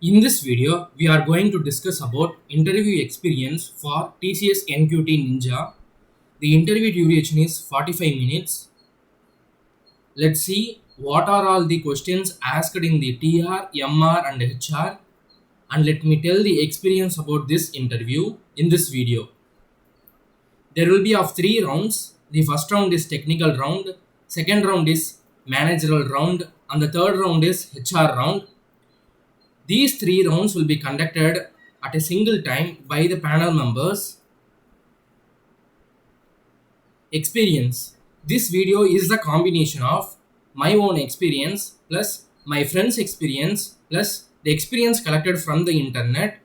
In this video, we are going to discuss about interview experience for TCS NQT Ninja. The interview duration is 45 minutes. Let's see what are all the questions asked in the TR, MR and HR, and let me tell the experience about this interview in this video. There will be of three rounds. The first round is technical round, second round is managerial round, and the third round is HR round. These three rounds will be conducted at a single time by the panel members. Experience. This video is the combination of my own experience plus my friend's experience plus the experience collected from the internet.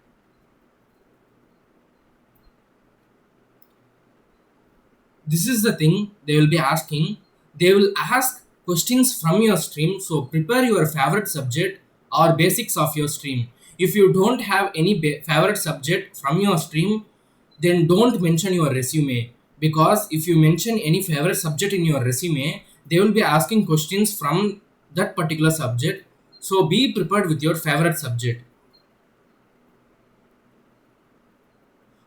This is the thing they will be asking. They will ask questions from your stream, so prepare your favorite subject or basics of your stream. If you don't have any favorite subject from your stream, then don't mention your resume, because if you mention any favorite subject in your resume, they will be asking questions from that particular subject. So be prepared with your favorite subject.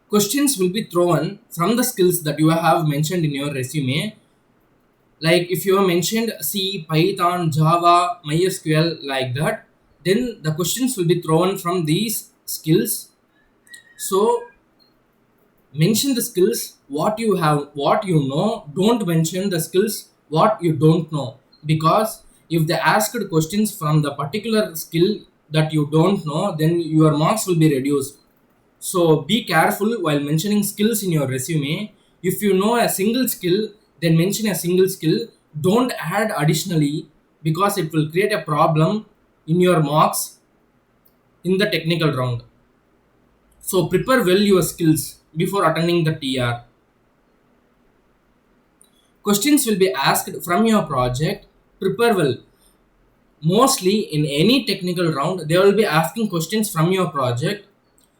Questions will be thrown from the skills that you have mentioned in your resume. Like if you have mentioned C, Python, Java, MySQL, like that, then the questions will be thrown from these skills. So mention the skills what you have, what you know. Don't mention the skills what you don't know, because if they asked questions from the particular skill that you don't know, then your marks will be reduced. So be careful while mentioning skills in your resume. If you know a single skill, then mention a single skill. Don't add additionally, because it will create a problem in your marks in the technical round. So prepare well your skills before attending the TR. Questions will be asked from your project. Prepare well. Mostly in any technical round, they will be asking questions from your project.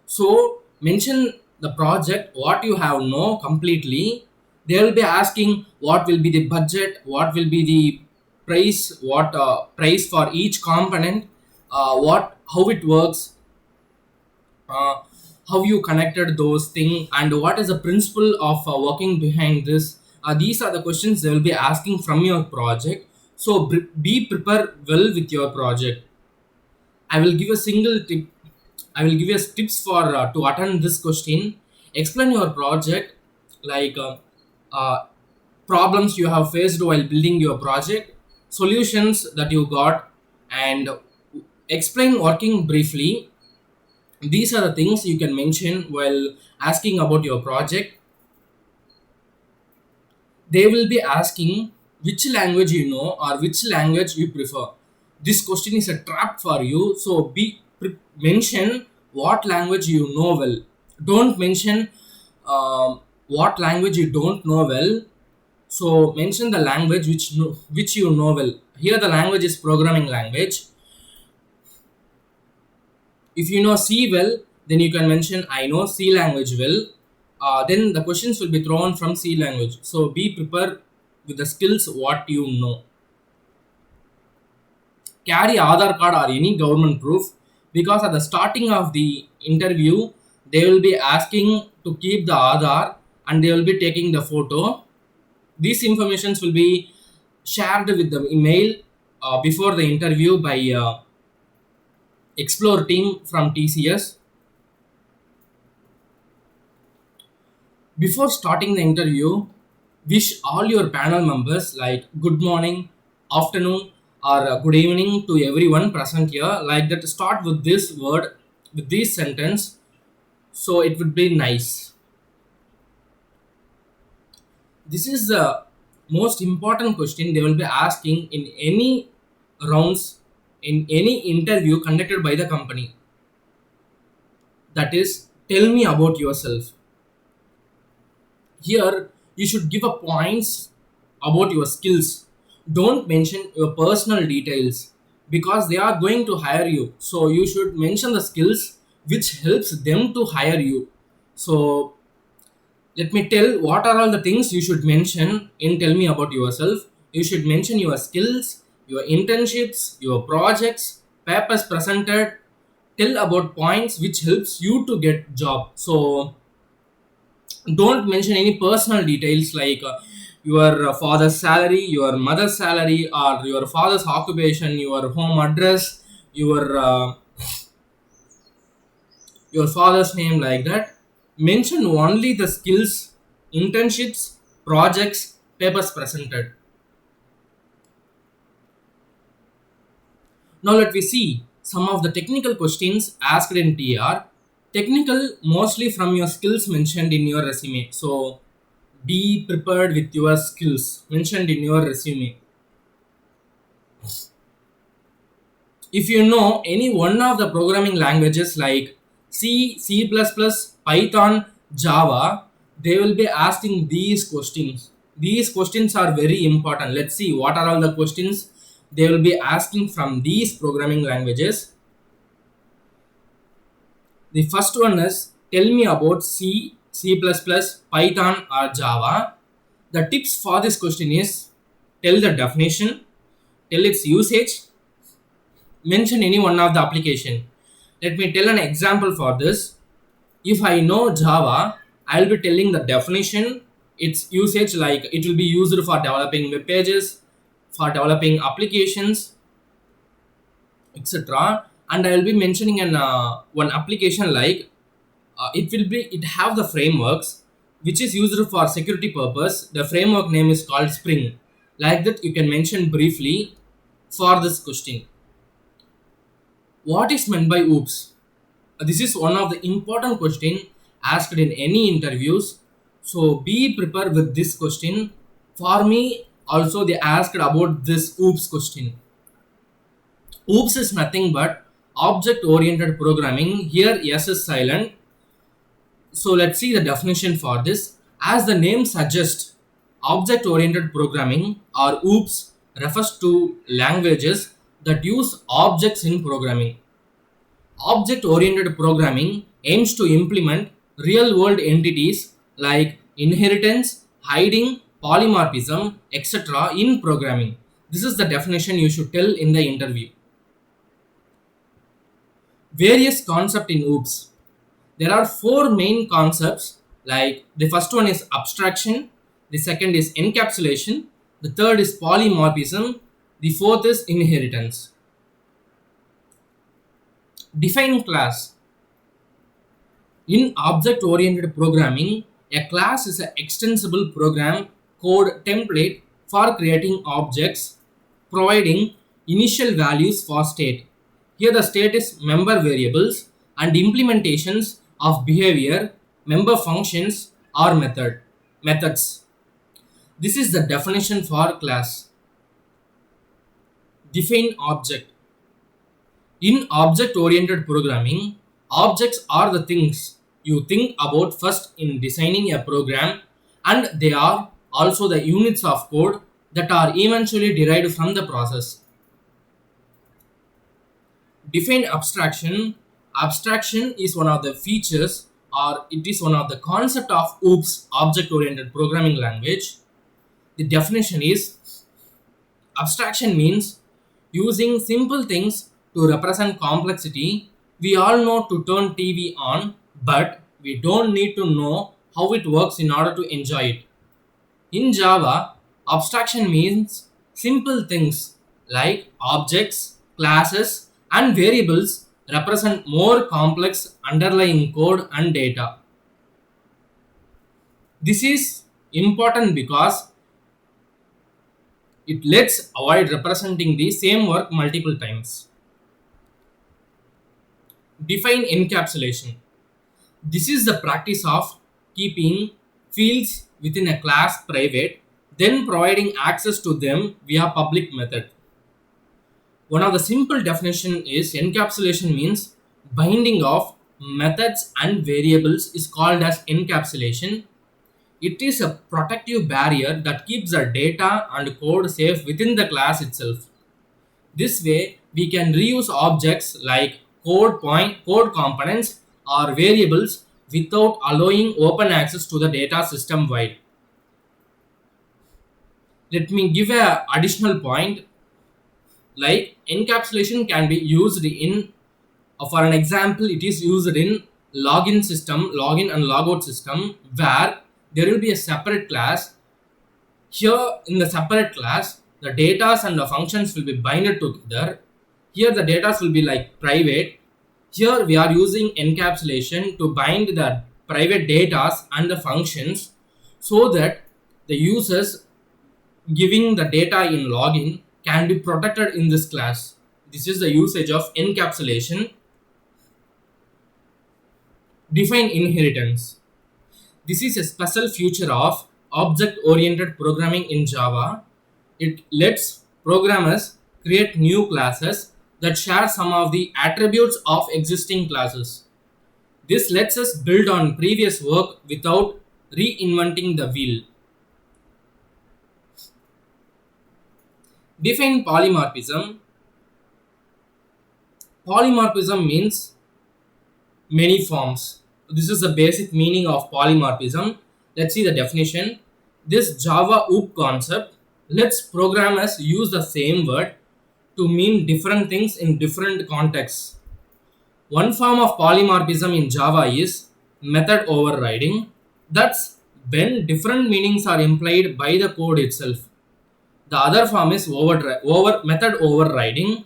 So mention the project what you have know completely. They will be asking what will be the budget, what will be the price, what price for each component, what how it works, uh, how you connected those things, and what is the principle of working behind this. These are the questions they will be asking from your project. So be prepared well with your project. I will give a single tip. I will give you tips for to attend this question. Explain your project, like uh, problems you have faced while building your project, solutions that you got, and explain working briefly. These are the things you can mention while asking about your project. They will be asking which language you know or which language you prefer. This question is a trap for you, so mention what language you know well. Don't mention what language you don't know well. So mention the language which you know well. Here the language is programming language. If you know C well, then you can mention I know C language well. Then the questions will be thrown from C language. So be prepared with the skills what you know. Carry Aadhaar card or any government proof, because at the starting of the interview, they will be asking to keep the Aadhaar and they will be taking the photo. These informations will be shared with the email before the interview by Explore team from TCS. Before starting the interview, wish all your panel members like good morning, afternoon, or good evening to everyone present here. Like that, start with this word, with this sentence, so it would be nice. This is the most important question they will be asking in any rounds, in any interview conducted by the company. That is, tell me about yourself. Here you should give a points about your skills. Don't mention your personal details, because they are going to hire you, so you should mention the skills which helps them to hire you. So let me tell what are all the things you should mention in tell me about yourself. You should mention your skills, your internships, your projects, papers presented, tell about points which helps you to get job. So don't mention any personal details like your father's salary, your mother's salary, or your father's occupation, your home address, your father's name, like that. Mention only the skills, internships, projects, papers presented. Now let me see some of the technical questions asked in TR. Technical mostly from your skills mentioned in your resume. So be prepared with your skills mentioned in your resume. If you know any one of the programming languages like C, C++, Python, Java, they will be asking these questions. These questions are very important. Let's see what are all the questions they will be asking from these programming languages. The first one is tell me about C, C++, Python or Java. The tips for this question is tell the definition, tell its usage, mention any one of the application. Let me tell an example for this. If I know Java, I'll be telling the definition, its usage, like it will be used for developing web pages, for developing applications, etc. And I will be mentioning an one application like it have the frameworks which is used for security purpose. The framework name is called Spring. Like that, you can mention briefly for this question. What is meant by oops? This is one of the important question asked in any interviews. So be prepared with this question. For me, also they asked about this oops question. Oops is nothing but object oriented programming. Here S is silent. So let's see the definition for this. As the name suggests, object oriented programming or OOPS refers to languages that use objects in programming. Object oriented programming aims to implement real world entities like inheritance, hiding, polymorphism, etc. in programming. This is the definition you should tell in the interview. Various concepts in OOPS. There are four main concepts, like the first one is abstraction, the second is encapsulation, the third is polymorphism, the fourth is inheritance. Define class. In object oriented programming, a class is an extensible program code template for creating objects, providing initial values for state. Here the state is member variables and implementations of behavior, member functions or methods. This is the definition for class. Define object. In object oriented programming, objects are the things you think about first in designing a program, and they are also the units of code that are eventually derived from the process. Define abstraction. Abstraction is one of the features, or it is one of the concept of OOPS, object oriented programming language. The definition is abstraction means using simple things to represent complexity. We all know to turn TV on, but we don't need to know how it works in order to enjoy it. In Java, abstraction means simple things like objects, classes, and variables represent more complex underlying code and data. This is important because it lets avoid representing the same work multiple times. Define encapsulation. This is the practice of keeping fields within a class private, then providing access to them via public method. One of the simple definition is encapsulation means binding of methods and variables is called as encapsulation. It is a protective barrier that keeps the data and code safe within the class itself. This way, we can reuse objects like code components or variables without allowing open access to the data system wide. Let me give a additional point, like encapsulation can be used in For an example, it is used in login and logout system, where there will be a separate class. Here in the separate class, the datas and the functions will be binded together. Here the datas will be like private. Here we are using encapsulation to bind the private datas and the functions, so that the users giving the data in login can be protected in this class. This is the usage of encapsulation. Define inheritance. This is a special feature of object-oriented programming in Java. It lets programmers create new classes that share some of the attributes of existing classes. This lets us build on previous work without reinventing the wheel. Define polymorphism. Polymorphism means many forms. This is the basic meaning of polymorphism. Let's see the definition. This Java OOP concept lets programmers use the same word to mean different things in different contexts. One form of polymorphism in Java is method overriding. That's when different meanings are implied by the code itself. The other form is method overriding.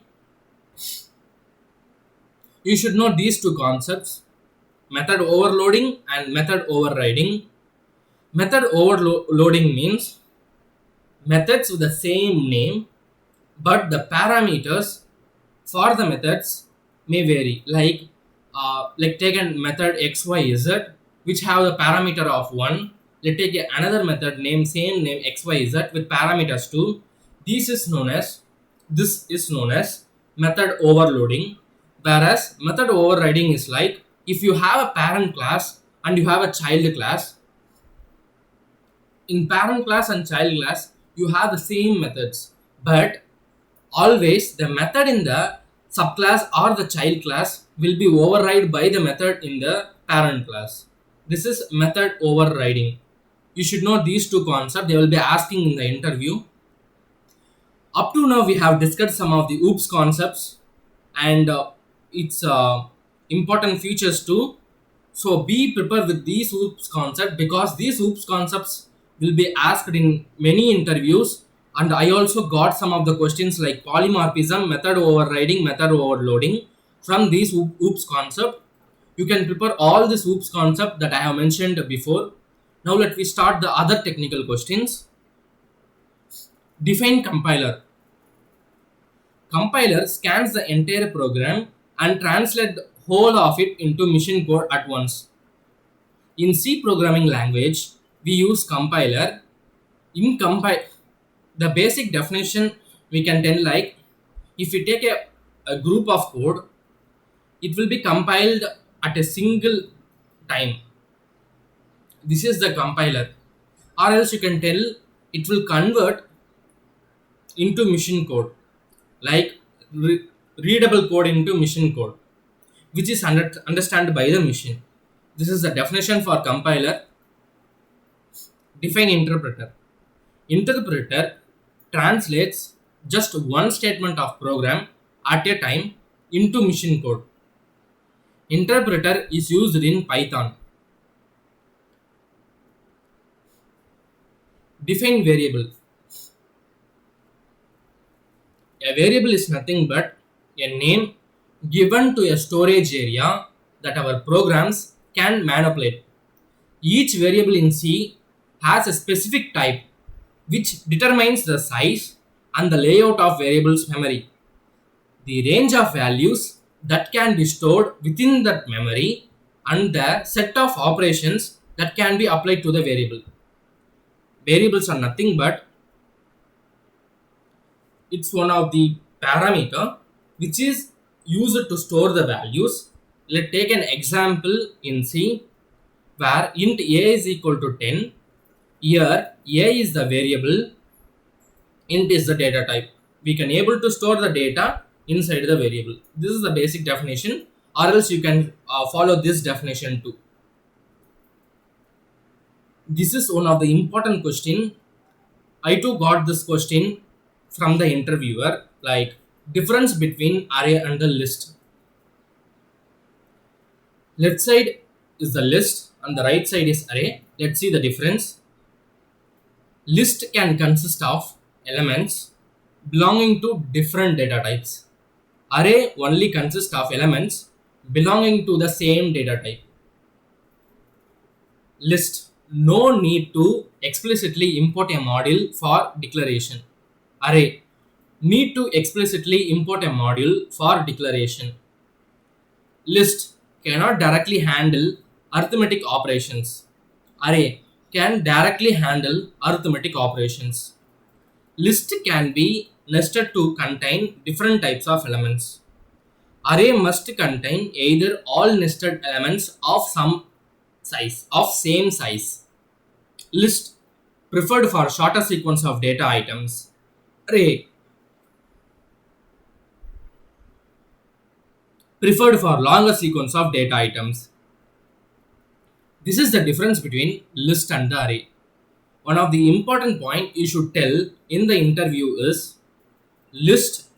You should know these two concepts: method overloading and method overriding. Method overloading means methods with the same name, but the parameters for the methods may vary. Like take a method xyz, which have the parameter of 1. Let's take another method same name xyz with parameters 2. This is known as method overloading. Whereas method overriding is like, if you have a parent class and you have a child class, in parent class and child class you have the same methods, but always the method in the subclass or the child class will be override by the method in the parent class. This is method overriding. You should know these two concepts. They will be asking in the interview. Up to now we have discussed some of the OOPS concepts and its important features too. So be prepared with these OOPS concepts, because these OOPS concepts will be asked in many interviews. And I also got some of the questions like polymorphism, method overriding, method overloading from these OOPS concept. You can prepare all these OOPS concept that I have mentioned before. Now let me start the other technical questions. Define compiler. Compiler scans the entire program and translate the whole of it into machine code at once. In C programming language, we use compiler. The basic definition we can tell, like, if we take a group of code, it will be compiled at a single time. This is the compiler. Or else you can tell it will convert into machine code, like readable code into machine code, which is understood by the machine. This is the definition for compiler. Define interpreter. Interpreter translates just one statement of program at a time into machine code. Interpreter is used in Python. Define variable. A variable is nothing but a name given to a storage area that our programs can manipulate. Each variable in C has a specific type which determines the size and the layout of variable's memory. The range of values that can be stored within that memory and the set of operations that can be applied to the variable. Variables are nothing but it's one of the parameter which is used to store the values. Let's take an example in C where int a is equal to 10. Here a is the variable, int is the data type. We can able to store the data inside the variable. This is the basic definition, or else you can follow this definition too. This is one of the important question. I too got this question from the interviewer, like difference between array and the list. Left side is the list and the right side is array. Let's see the difference. List can consist of elements belonging to different data types. Array only consists of elements belonging to the same data type. List, no need to explicitly import a module for declaration. Array, need to explicitly import a module for declaration. List cannot directly handle arithmetic operations. Array can directly handle arithmetic operations. List can be nested to contain different types of elements. Array must contain either all nested elements of same size. List, preferred for shorter sequence of data items. Array, preferred for longer sequence of data items. This is the difference between list and the array. One of the important point you should tell in the interview is list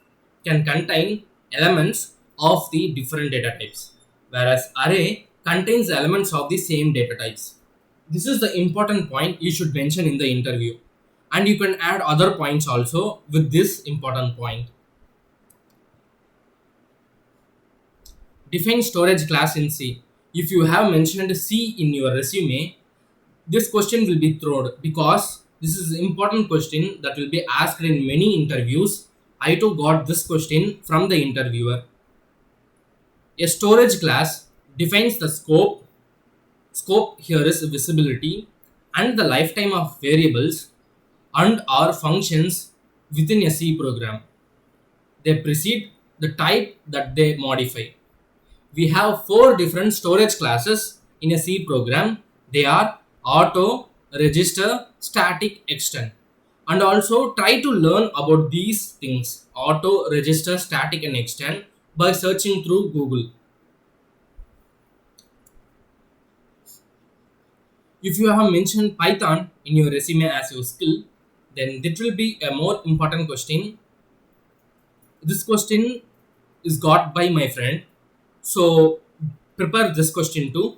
can contain elements of the different data types, whereas array contains elements of the same data types. This is the important point you should mention in the interview, and you can add other points also with this important point. Define storage class in C. If you have mentioned C in your resume, this question will be thrown because this is an important question that will be asked in many interviews. I too got this question from the interviewer. A storage class defines the scope. Scope here is visibility and the lifetime of variables and or functions within a C program. They precede the type that they modify. We have four different storage classes in a C program. They are auto, register, static, extend. And also try to learn about these things, auto, register, static and extend, by searching through Google. If you have mentioned Python in your resume as your skill, then that will be a more important question. This question is got by my friend. So prepare this question too.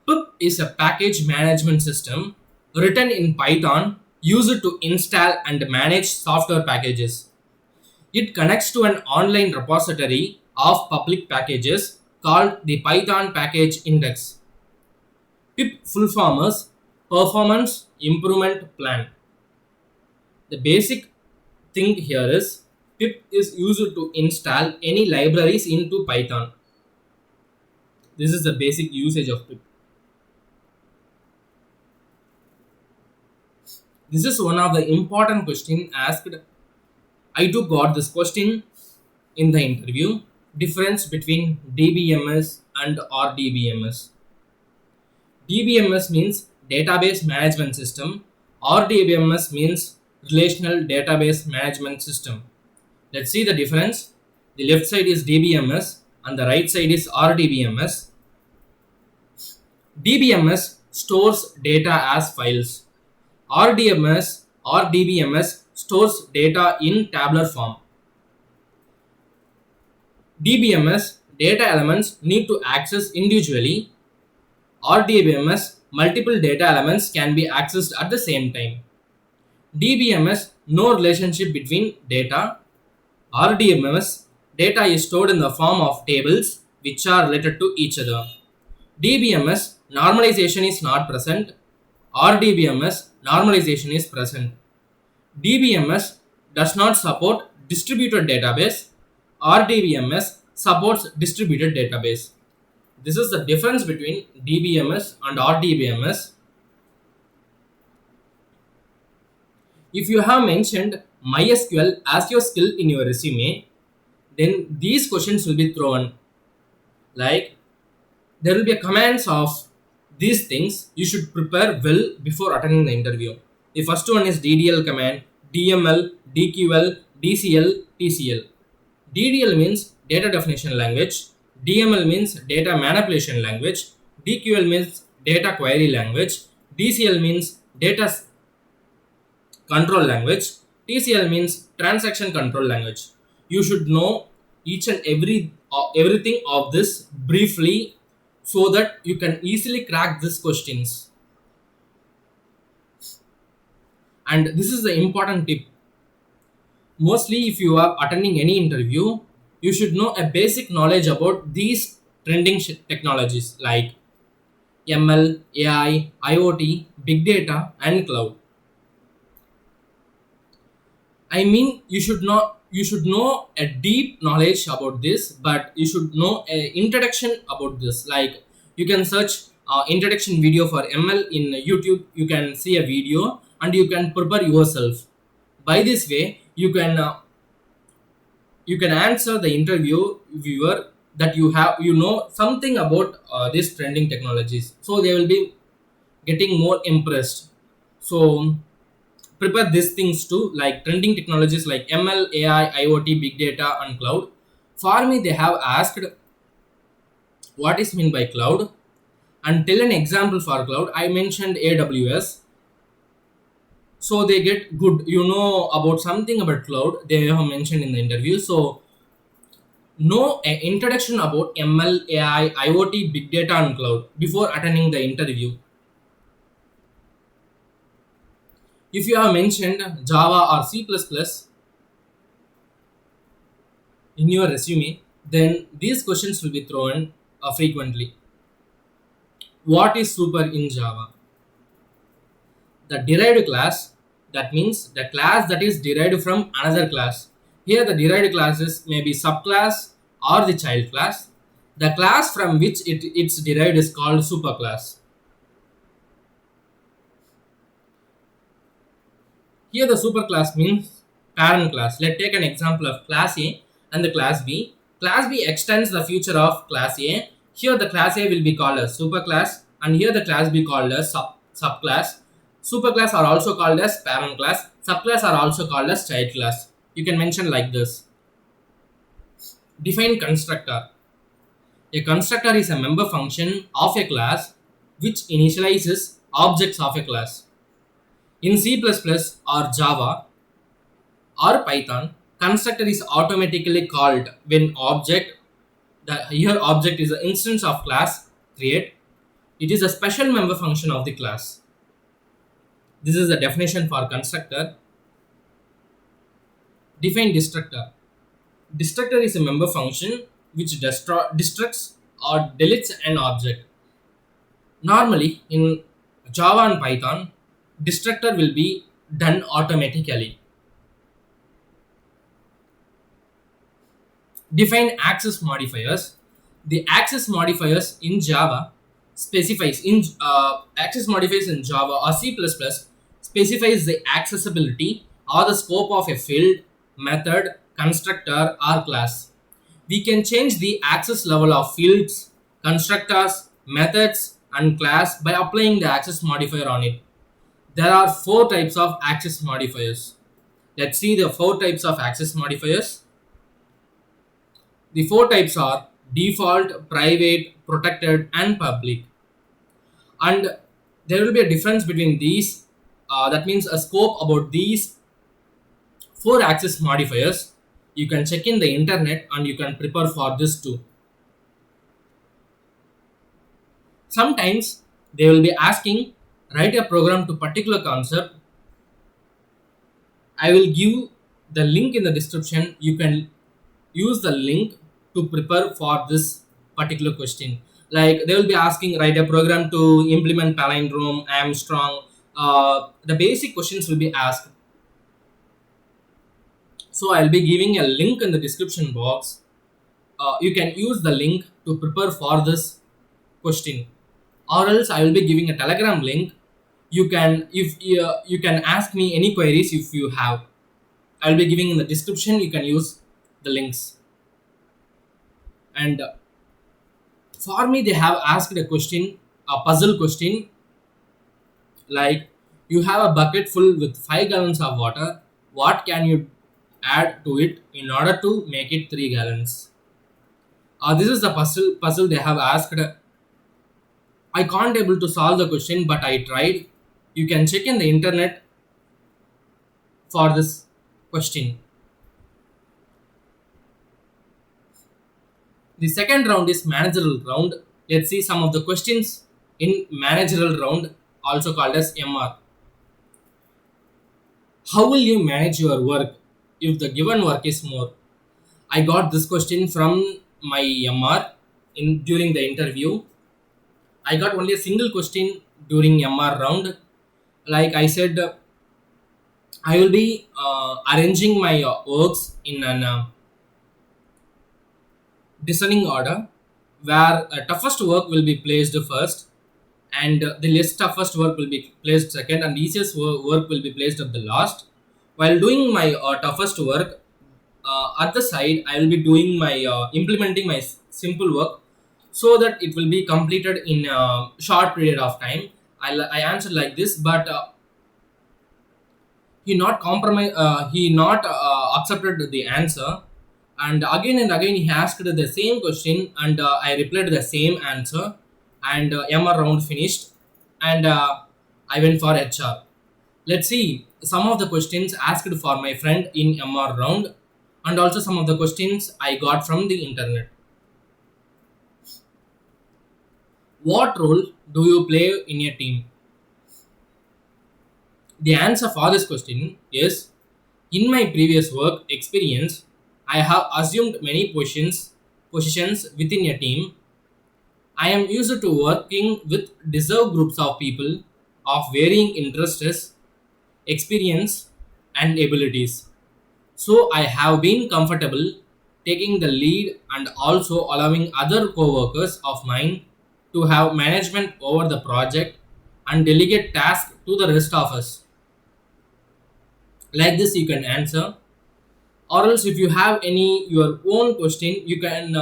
Pip is a package management system written in Python used to install and manage software packages. It connects to an online repository of public packages called the Python Package Index. PIP full form is Performance Improvement Plan. The basic thing here is pip is used to install any libraries into Python. This is the basic usage of pip. This is one of the important question asked. I too got this question in the interview. Difference between DBMS and RDBMS. DBMS means database management system. RDBMS means relational database management system. Let's see the difference. The left side is DBMS and the right side is RDBMS. DBMS stores data as files. RDBMS stores data in tabular form. DBMS data elements need to access individually. RDBMS multiple data elements can be accessed at the same time. DBMS no relationship between data. RDBMS data is stored in the form of tables which are related to each other. DBMS normalization is not present. RDBMS normalization is present. DBMS does not support distributed database. RDBMS supports distributed database. This is the difference between DBMS and RDBMS. If you have mentioned MySQL as your skill in your resume, then these questions will be thrown. Like, there will be a commands of these things you should prepare well before attending the interview. The first one is DDL command, DML, DQL, DCL, TCL. DDL means data definition language, DML means data manipulation language, DQL means data query language, DCL means data control language, TCL means transaction control language. You should know each and everything of this briefly so that you can easily crack these questions. And this is the important tip. Mostly, if you are attending any interview, you should know a basic knowledge about these trending technologies like ML, AI, IoT, big data, and cloud. I mean, you should know a deep knowledge about this, but you should know a introduction about this. Like you can search introduction video for ML in YouTube. You can see a video and you can prepare yourself. By this way, you can answer the interview viewer that you know something about these trending technologies. So they will be getting more impressed. So prepare these things too, like trending technologies like ML, AI, IoT, big data, and cloud. For me, they have asked what is meant by cloud and tell an example for cloud. I mentioned AWS, so they get good. You know about something about cloud. They have mentioned in the interview. So know an introduction about ML, AI, IoT, big data, and cloud before attending the interview. If you have mentioned Java or C++ in your resume, then these questions will be thrown frequently. What is super in Java? The derived class, that means the class that is derived from another class. Here the derived classes may be subclass or the child class. The class from which it's derived is called superclass. Here the superclass means parent class. Let's take an example of class A and the class B. Class B extends the future of class A. Here the class A will be called as superclass and here the class B called as subclass. Superclass are also called as parent class. Subclass are also called as child class. You can mention like this. Define constructor. A constructor is a member function of a class which initializes objects of a class. In C++ or Java, or Python, constructor is automatically called when object, the here object is an instance of class create. It is a special member function of the class. This is the definition for constructor. Define destructor. Destructor is a member function which destructs or deletes an object. Normally in Java and Python, destructor will be done automatically. Define access modifiers. The access modifiers in Java specifies in access modifiers in Java or C++ specifies the accessibility or the scope of a field, method, constructor, or class. We can change the access level of fields, constructors, methods, and class by applying the access modifier on it. There are four types of access modifiers. Let's see the four types of access modifiers. The four types are default, private, protected, and public. And there will be a difference between these. That means a scope about these four access modifiers. You can check in the internet and you can prepare for this too. Sometimes they will be asking write a program to particular concept. I will give the link in the description. You can use the link to prepare for this particular question. Like they will be asking write a program to implement palindrome, Armstrong. The basic questions will be asked. So I'll be giving a link in the description box. You can use the link to prepare for this question, or else I will be giving a Telegram link. You can if you can ask me any queries if you have. I'll be giving in the description. You can use the links. And for me, they have asked a question, a puzzle question, like you have a bucket full with 5 gallons of water. What can you add to it in order to make it 3 gallons? This is the puzzle they have asked. I can't able to solve the question, but I tried. You can check in the internet for this question. The second round is managerial round. Let's see some of the questions in managerial round, also called as MR. How will you manage your work if the given work is more? I got this question from my MR in during the interview. I got only a single question during MR round. Like I said, I will be arranging my works in an descending order, where toughest work will be placed first, and the least toughest work will be placed second, and easiest work will be placed at the last. While doing my toughest work, at the side I will be doing my implementing my simple work, so that it will be completed in a short period of time. I answered like this, but he not accepted the answer, and again he asked the same question, and I replied the same answer, and MR round finished, and I went for HR. Let's see some of the questions asked for my friend in MR round, and also some of the questions I got from the internet. What role do you play in a team? The answer for this question is, in my previous work experience, I have assumed many positions within a team. I am used to working with diverse groups of people of varying interests, experience, and abilities. So I have been comfortable taking the lead and also allowing other co-workers of mine to have management over the project and delegate tasks to the rest of us. Like this you can answer, or else if you have any your own question, you can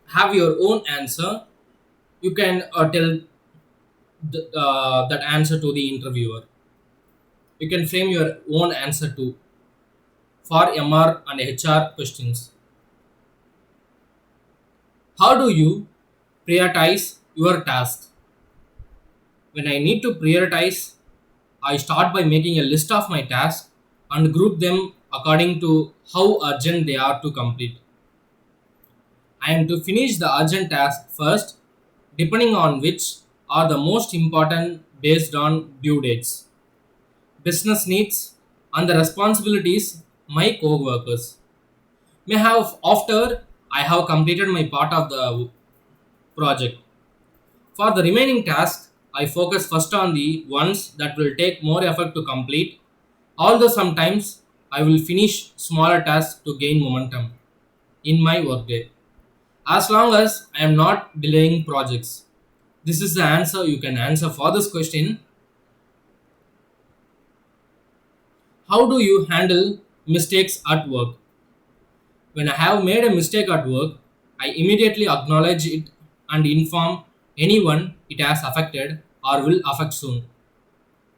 have your own answer. You can tell that answer to the interviewer. You can frame your own answer to for MR and HR questions. How do you prioritize your task? When I need to prioritize, I start by making a list of my tasks and group them according to how urgent they are to complete. I am to finish the urgent task first, depending on which are the most important based on due dates, business needs, and the responsibilities my co-workers may have after I have completed my part of the project. For the remaining tasks, I focus first on the ones that will take more effort to complete, although sometimes I will finish smaller tasks to gain momentum in my workday. As long as I am not delaying projects. This is the answer you can answer for this question. How do you handle mistakes at work? When I have made a mistake at work, I immediately acknowledge it and inform anyone it has affected or will affect soon.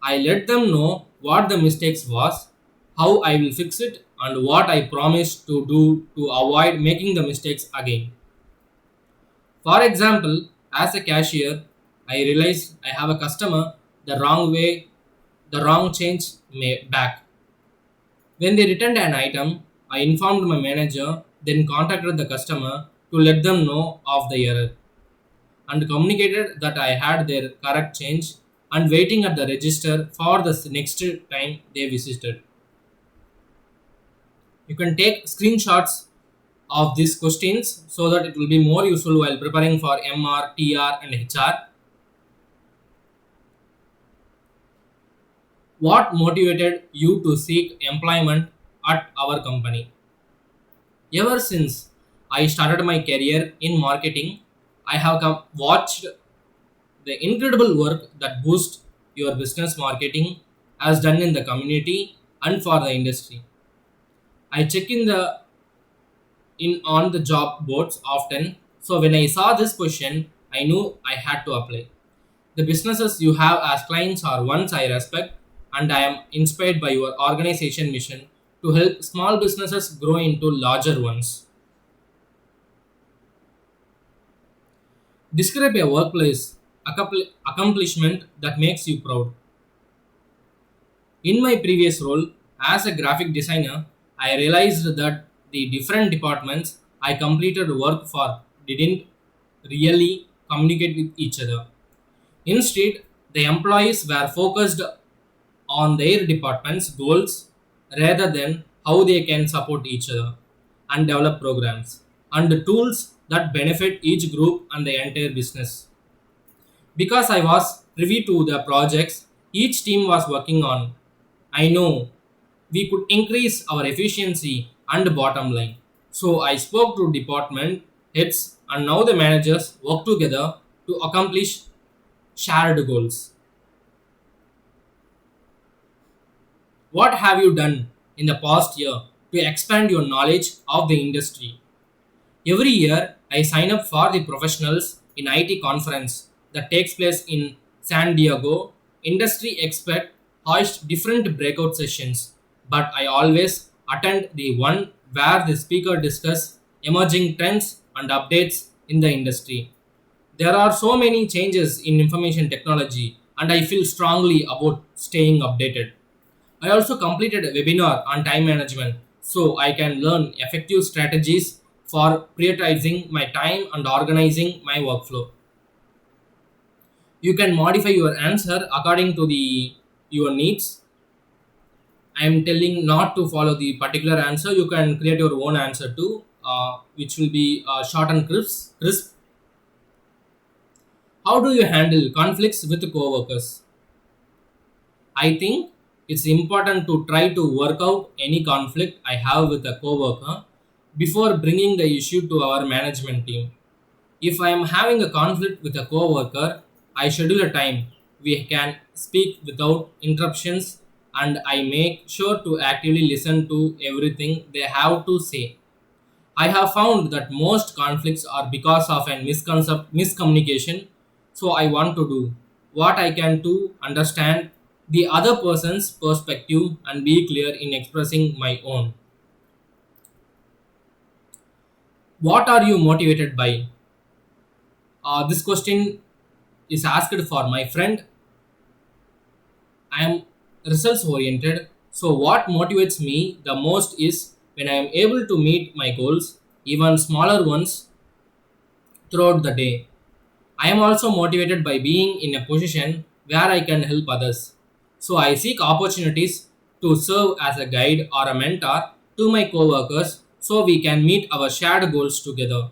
I let them know what the mistakes was, how I will fix it, and what I promise to do to avoid making the mistakes again. For example, as a cashier, I realized I have a customer the wrong way, the wrong change back. When they returned an item, I informed my manager, then contacted the customer to let them know of the error and communicated that I had their correct change and waiting at the register for the next time they visited. You can take screenshots of these questions so that it will be more useful while preparing for MR, TR, and HR. What motivated you to seek employment at our company? Ever since I started my career in marketing, I have watched the incredible work that Boost Your Business Marketing has done in the community and for the industry. I check in on the job boards often, so when I saw this question, I knew I had to apply. The businesses you have as clients are ones I respect, and I am inspired by your organization mission to help small businesses grow into larger ones. Describe a workplace accomplishment that makes you proud. In my previous role as a graphic designer, I realized that the different departments I completed work for didn't really communicate with each other. Instead, the employees were focused on their department's goals rather than how they can support each other and develop programs and the tools that benefit each group and the entire business. Because I was privy to the projects each team was working on, I know we could increase our efficiency and bottom line. So I spoke to department heads and now the managers work together to accomplish shared goals. What have you done in the past year to expand your knowledge of the industry? Every year, I sign up for the professionals in IT conference that takes place in San Diego. Industry expert host different breakout sessions, but I always attend the one where the speaker discuss emerging trends and updates in the industry. There are so many changes in information technology, and I feel strongly about staying updated. I also completed a webinar on time management so I can learn effective strategies for prioritizing my time and organizing my workflow. You can modify your answer according to the your needs. I am telling not to follow the particular answer. You can create your own answer too, which will be short and crisp. How do you handle conflicts with coworkers? I think it's important to try to work out any conflict I have with a coworker before bringing the issue to our management team. If I am having a conflict with a coworker, I schedule a time we can speak without interruptions and I make sure to actively listen to everything they have to say. I have found that most conflicts are because of a miscommunication, so I want to do what I can to understand the other person's perspective and be clear in expressing my own. What are you motivated by? This question is asked for my friend. I am results oriented, so what motivates me the most is when I am able to meet my goals, even smaller ones, throughout the day. I am also motivated by being in a position where I can help others. So I seek opportunities to serve as a guide or a mentor to my coworkers so we can meet our shared goals together.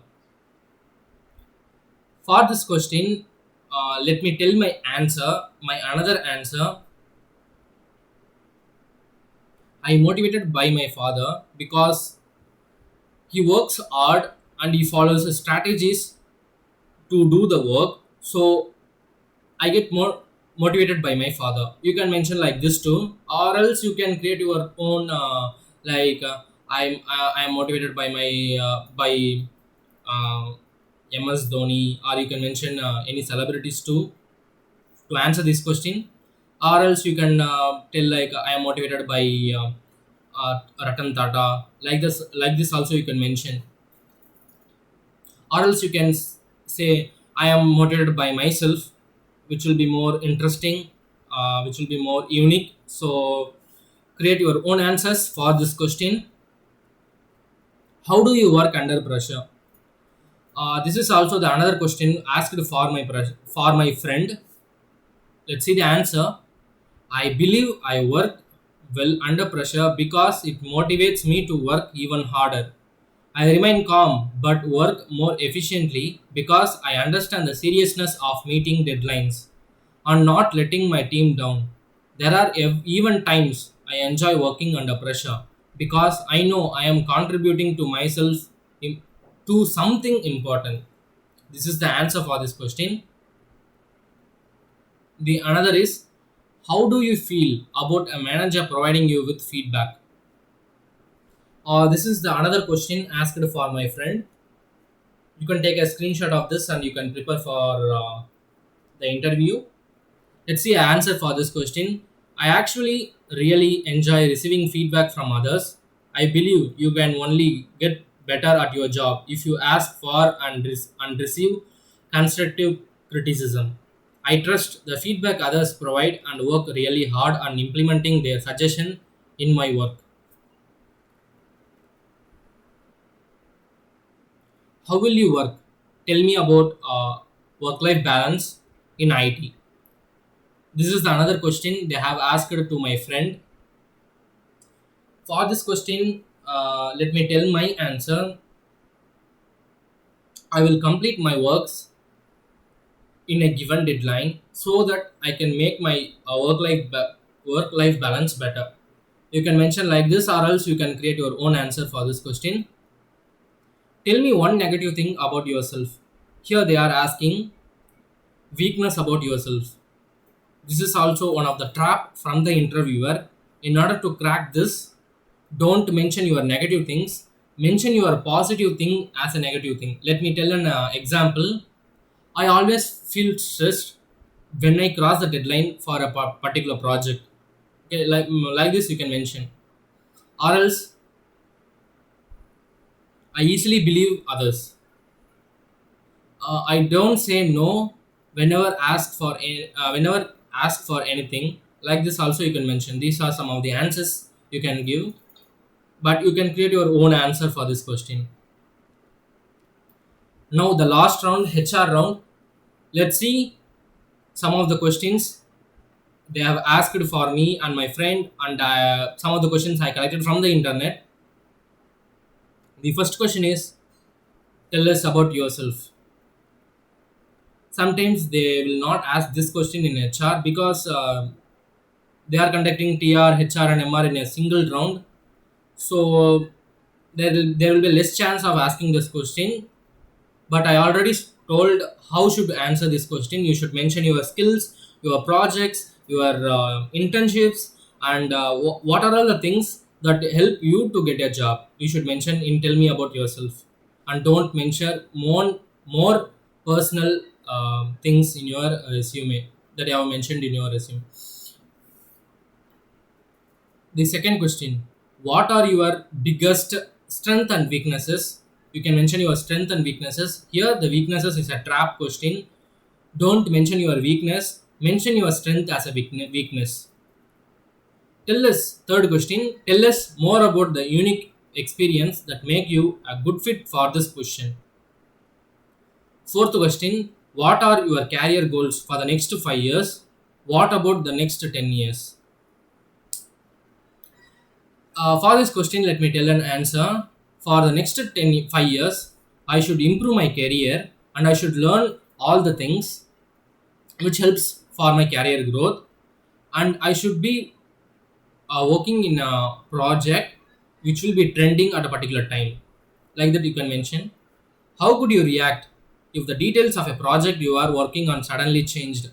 For this question, let me tell my answer. My another answer, I am motivated by my father because he works hard and he follows strategies to do the work. So I get more motivated by my father. You can mention like this too, or else you can create your own. I'm motivated by my uh, MS Dhoni, or you can mention any celebrities too to answer this question, or else you can tell like I am motivated by Ratan Tata. Like this also you can mention, or else you can say I am motivated by myself, which will be more interesting, which will be more unique. So create your own answers for this question. How do you work under pressure? This is also the another question asked for for my friend. Let's see the answer. I believe I work well under pressure because it motivates me to work even harder. I remain calm but work more efficiently because I understand the seriousness of meeting deadlines and not letting my team down. There are even times I enjoy working under pressure because I know I am contributing to myself to something important. This is the answer for this question. The another is, how do you feel about a manager providing you with feedback? This is the another question asked for my friend. You can take a screenshot of this and you can prepare for the interview. Let's see an answer for this question. I actually really enjoy receiving feedback from others. I believe you can only get better at your job if you ask for and receive constructive criticism. I trust the feedback others provide and work really hard on implementing their suggestion in my work. How will you work? Tell me about. work-life balance in IT? This is another question they have asked to my friend. For this question, let me tell my answer. I will complete my works in a given deadline so that I can make my work life balance better. You can mention like this, or else you can create your own answer for this question. Tell me one negative thing about yourself. Here they are asking weakness about yourself. This is also one of the trap from the interviewer. In order to crack this, don't mention your negative things. Mention your positive thing as a negative thing. Let me tell an example. I always feel stressed when I cross the deadline for a particular project. Okay, like this you can mention. Or else, I easily believe others. I don't say no whenever asked for anything. Like this also you can mention. These are some of the answers you can give, but you can create your own answer for this question. Now the last round, HR round. Let's see some of the questions they have asked for me and my friend, and some of the questions I collected from the internet. The first question is, tell us about yourself. Sometimes they will not ask this question in HR because they are conducting TR, HR, and MR in a single round. So there will be less chance of asking this question. But I already told how should answer this question. You should mention your skills, your projects, your internships, and what are all the things that help you to get a job. You should mention in tell me about yourself, and don't mention more personal things in your resume that you have mentioned in your resume. The second question, what are your biggest strength and weaknesses? You can mention your strength and weaknesses. Here, the weaknesses is a trap question. Don't mention your weakness. Mention your strength as a weakness. Tell us, third question, tell us more about the unique experience that make you a good fit for this question. Fourth question, what are your career goals for the next 5 years? What about the next 10 years? For this question, let me tell an answer. For the next 5 years, I should improve my career and I should learn all the things which helps for my career growth. And I should be working in a project which will be trending at a particular time. Like that, you can mention. How could you react if the details of a project you are working on suddenly changed?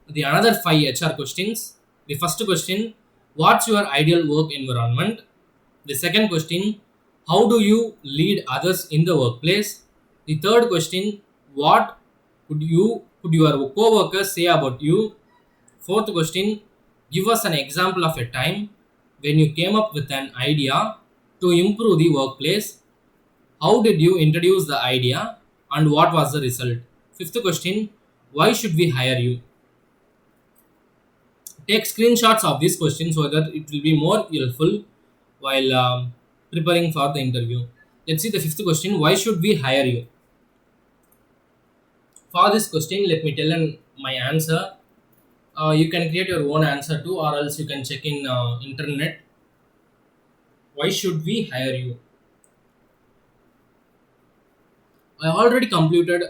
The another 5 HR questions. The first question, what's your ideal work environment? The second question, how do you lead others in the workplace? The third question, what could your co-workers say about you? Fourth question, give us an example of a time when you came up with an idea to improve the workplace. How did you introduce the idea and what was the result? Fifth question, why should we hire you? Take screenshots of this question so that it will be more helpful while preparing for the interview. Let's see the fifth question, why should we hire you? For this question, let me tell my answer. You can create your own answer too, or else you can check in internet. Why should we hire you? I already completed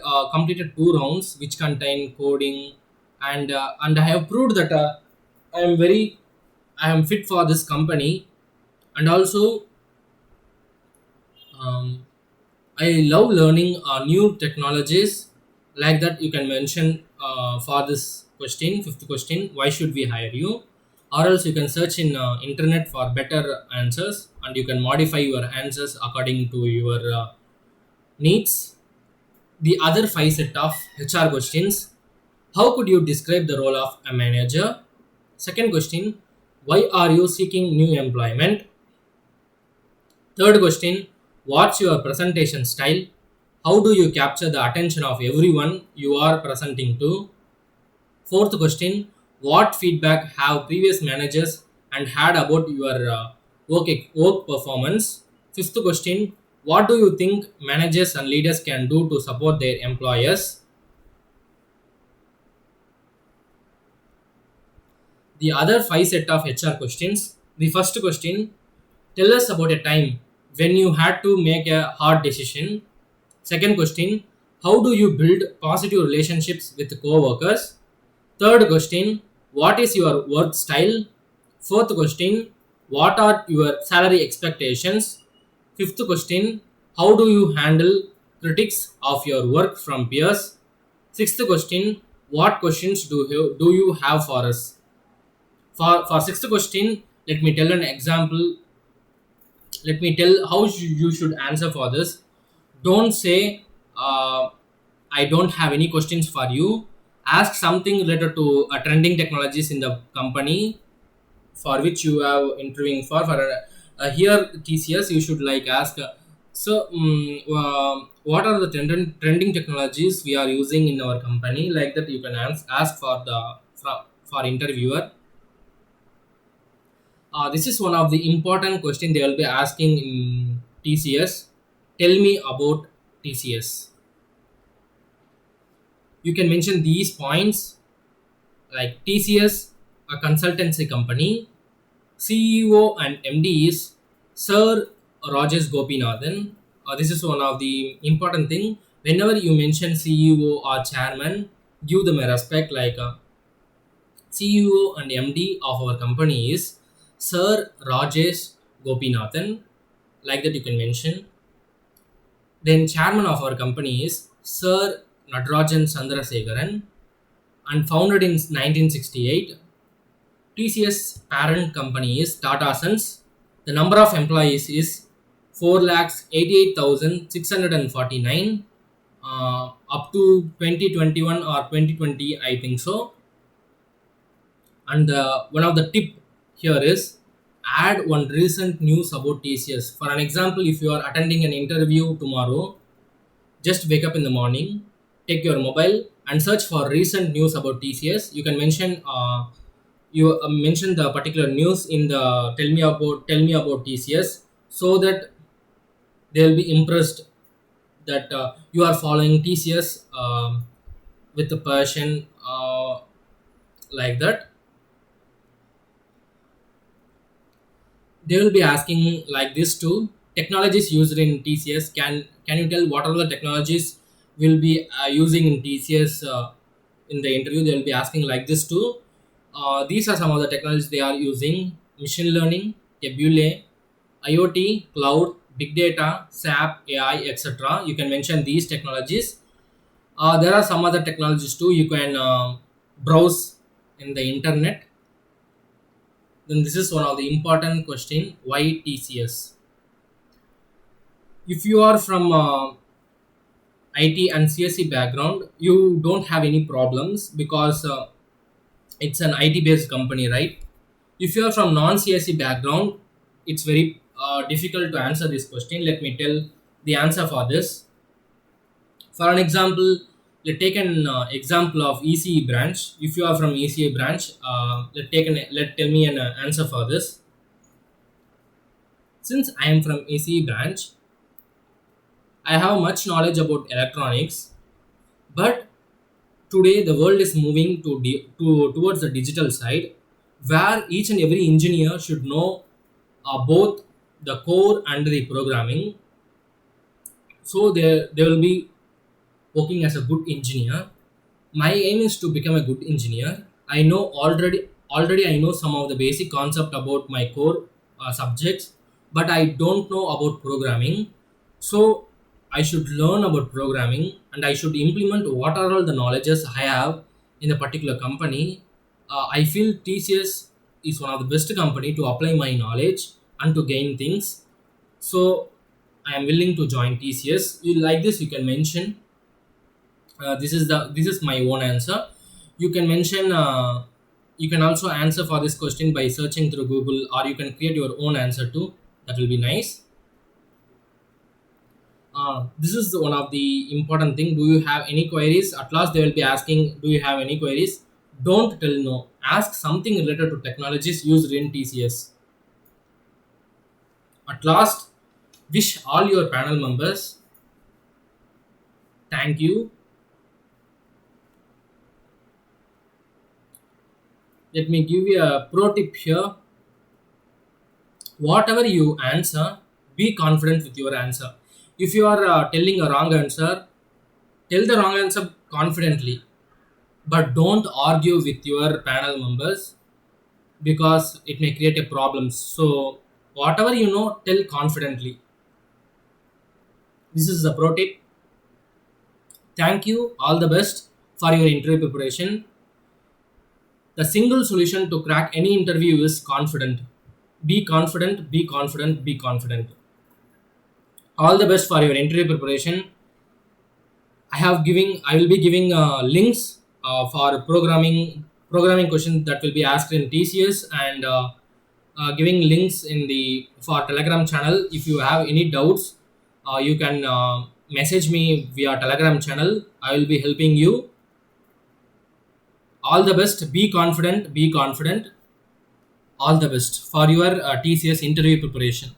2 rounds which contain coding, and I have proved that I am very I am fit for this company, and also um, I love learning new technologies. Like that, you can mention for this question, fifth question, why should we hire you? Or else you can search in internet for better answers, and you can modify your answers according to your needs. The other 5 set of HR questions, how could you describe the role of a manager? Second question, why are you seeking new employment? Third question, what's your presentation style? How do you capture the attention of everyone you are presenting to? Fourth question, what feedback have previous managers and had about your work performance? Fifth question, What do you think managers and leaders can do to support their employers? The other five set of HR questions. The first question, tell us about a time when you had to make a hard decision. Second question, how do you build positive relationships with co-workers? Third question, what is your work style? Fourth question, what are your salary expectations? Fifth question, how do you handle critics of your work from peers? Sixth question, what questions do you have for us? For sixth question, let me tell an example. Let me tell how you should answer for this. Don't say, I don't have any questions for you. Ask something related to trending technologies in the company for which you are interviewing for here TCS. You should like ask, what are the trending technologies we are using in our company, like that you can ask for the for interviewer. This is one of the important question they will be asking in TCS. Tell me about TCS. You can mention these points like TCS, a consultancy company. CEO and MD is Sir Rajesh Gopinathan. This is one of the important thing. Whenever you mention CEO or chairman, give them a respect like CEO and MD of our company is Sir Rajesh Gopinathan. Like that you can mention. Then chairman of our company is Sir Natarajan Chandrasekharan and founded in 1968. TCS parent company is Tata Sons. The number of employees is 4,88,649 up to 2021 or 2020, I think so. And one of the tip here is add one recent news about TCS. For an example, if you are attending an interview tomorrow, just wake up in the morning, take your mobile and search for recent news about TCS. You can mention mention the particular news in the tell me about TCS, so that they will be impressed that you are following TCS with the passion, like that. They will be asking like this too. Technologies used in TCS. Can you tell what are the technologies will be using in TCS in the interview? They will be asking like this too. These are some of the technologies they are using: machine learning, Tabule, IoT, cloud, big data, SAP, AI, etc. You can mention these technologies. There are some other technologies too. You can browse in the internet. Then this is one of the important question: why TCS? If you are from IT and CSE background, you don't have any problems because it's an IT based company, right? If you are from non CSE background, it's very difficult to answer this question. Let me tell the answer for this. For an example, let's take an example of ECE branch. If you are from ECE branch, let tell me an answer for this. Since I am from ECE branch, I have much knowledge about electronics, but today the world is moving towards the digital side, where each and every engineer should know both the core and the programming. So they will be working as a good engineer. My aim is to become a good engineer. I know already I know some of the basic concept about my core subjects, but I don't know about programming. So I should learn about programming and I should implement what are all the knowledges I have in a particular company. I feel TCS is one of the best company to apply my knowledge and to gain things. So I am willing to join TCS. You like this? You can mention. This is my own answer. You can mention. You can also answer for this question by searching through Google, or you can create your own answer too. That will be nice. This is one of the important thing. Do you have any queries? At last, they will be asking, "Do you have any queries?" Don't tell no. Ask something related to technologies used in TCS. At last, wish all your panel members thank you. Let me give you a pro tip here. Whatever you answer, be confident with your answer. If you are telling a wrong answer, tell the wrong answer confidently, but don't argue with your panel members because it may create a problem. So whatever you know, tell confidently. This is the pro tip. Thank you. All the best for your interview preparation. The single solution to crack any interview is confident. Be confident, be confident, be confident. All the best for your interview preparation. I will be giving links for programming questions that will be asked in TCS, and giving links in the for Telegram channel. If you have any doubts, you can message me via Telegram channel. I will be helping you. All the best. Be confident. Be confident. All the best for your TCS interview preparation.